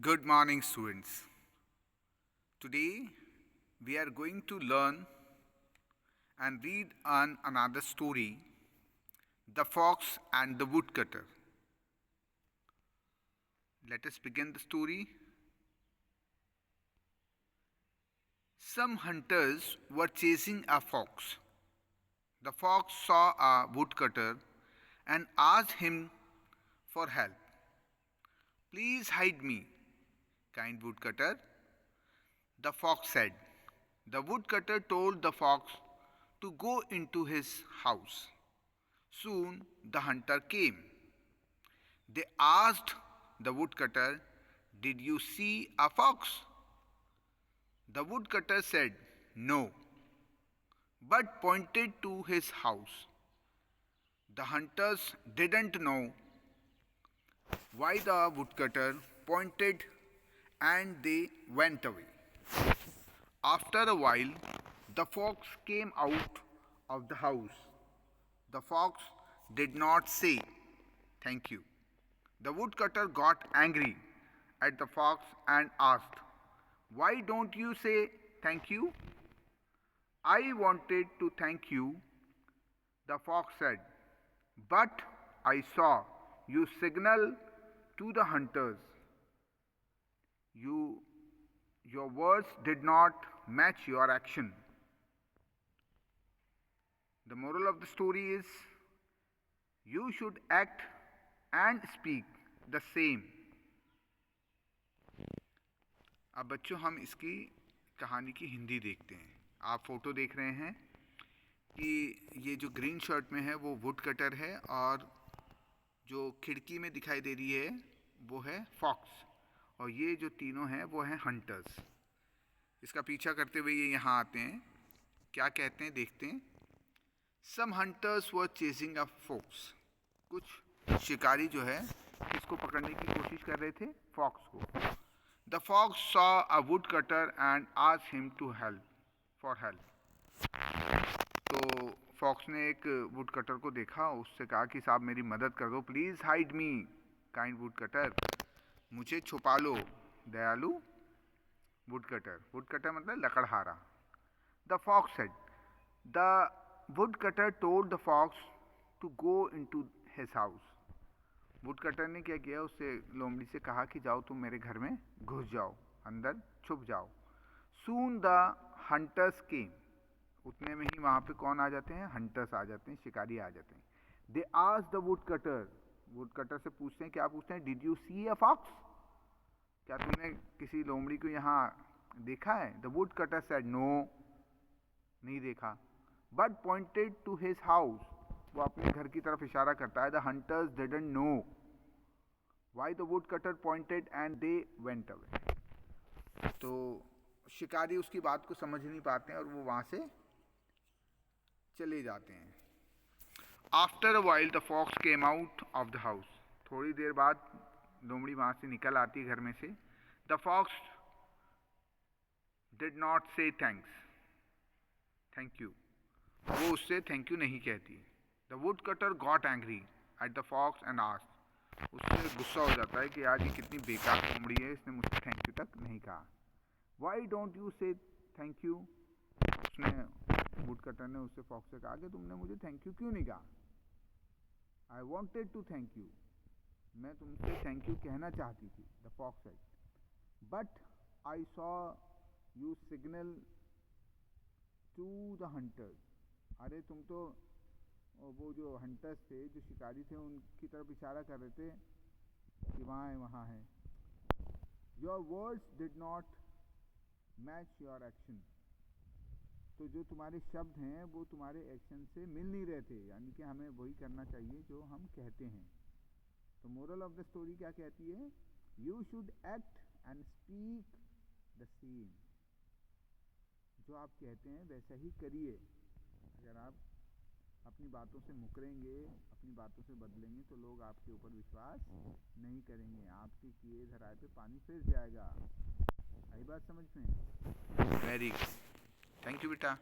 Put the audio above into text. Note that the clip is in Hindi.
Good morning, students. Today we are going to learn and read another story, The Fox and the Woodcutter. Let us begin the story. Some hunters were chasing a fox. The fox saw a woodcutter and asked him for help. Please hide me, kind woodcutter, the fox said. The woodcutter told the fox to go into his house. Soon the hunter came. They asked the woodcutter, "Did you see a fox?" The woodcutter said, "No," but pointed to his house. The hunters didn't know why the woodcutter pointed, and they went away. After a while, the fox came out of the house. The fox did not say thank you. The woodcutter got angry at the fox and asked, "Why don't you say thank you?" "I wanted to thank you," the fox said, "but I saw you signal to the hunters. Your words did not match your action." The moral of the story is you should act and speak the same. अब बच्चों हम इसकी कहानी की हिंदी देखते हैं. आप फ़ोटो देख रहे हैं कि ये जो ग्रीन शर्ट में है वो वुड कटर है और जो खिड़की में दिखाई दे रही है वो है फॉक्स और ये जो तीनों हैं वो हैं हंटर्स. इसका पीछा करते हुए ये यहाँ आते हैं. क्या कहते हैं देखते हैं. Some hunters were chasing a fox. कुछ शिकारी जो है इसको पकड़ने की कोशिश कर रहे थे, फॉक्स को. The fox saw a woodcutter and asked him to help for help. तो फॉक्स ने एक वुड कटर को देखा, उससे कहा कि साहब मेरी मदद कर दो, please hide me kind wood cutter, मुझे छुपा लो दयालु वुड कटर. वुड कटर मतलब लकड़हारा. The fox said. The would cutter told the fox to go into his house. Wood cutter ने क्या किया, उससे लोमड़ी से कहा कि जाओ तुम मेरे घर में घुस जाओ, अंदर छुप जाओ. सून द हंटर्स केम. उतने में ही वहाँ पे कौन आ जाते हैं, हंटर्स आ जाते हैं, शिकारी आ जाते हैं. They asked the would cutter. Would cutter से पूछते हैं, क्या पूछते हैं, did you see a fox, क्या तुमने किसी लोमड़ी को यहाँ देखा है. The would cutter said no, नहीं देखा. But pointed to his house. वो अपने घर की तरफ इशारा करता है. The hunters didn't know why the would cutter pointed and they went away. तो शिकारी उसकी बात को समझ नहीं पाते हैं और वो वहाँ से चले जाते हैं. After a while the fox came out of the house. थोड़ी देर बाद लोमड़ी वहाँ से निकल आती है घर में से. The fox did not say thank you. वो उससे थैंक यू नहीं कहती. The would cutter got angry at the fox and asked. उससे गुस्सा हो जाता है कि यार ये कितनी बेकार लोमड़ी है, इसने मुझसे थैंक यू तक नहीं कहा. वाई डोंट यू से थैंक यू. उसने वुड कटर ने उससे फॉक्स से कहा कि तुमने मुझे थैंक यू क्यों नहीं कहा. I wanted to thank you. मैं तुमसे थैंक यू कहना चाहती थी. The fox said. But I saw you signal to the hunters. अरे तुम तो वो जो हंटर्स थे, जो शिकारी थे, उनकी तरफ इशारा कर रहे थे कि वहाँ है वहाँ है. Your words did not match your action. तो जो तुम्हारे शब्द हैं वो तुम्हारे एक्शन से मिल नहीं रहे थे, यानी कि हमें वही करना चाहिए जो हम कहते हैं. तो मोरल ऑफ द स्टोरी क्या कहती है, you should act and speak the same. जो आप कहते हैं वैसा ही करिए. अगर आप अपनी बातों से मुकरेंगे, अपनी बातों से बदलेंगे तो लोग आपके ऊपर विश्वास नहीं करेंगे. आपके किए धराए पे पानी फिर जाएगा. आई बात समझ में? Very good. थैंक यू बेटा.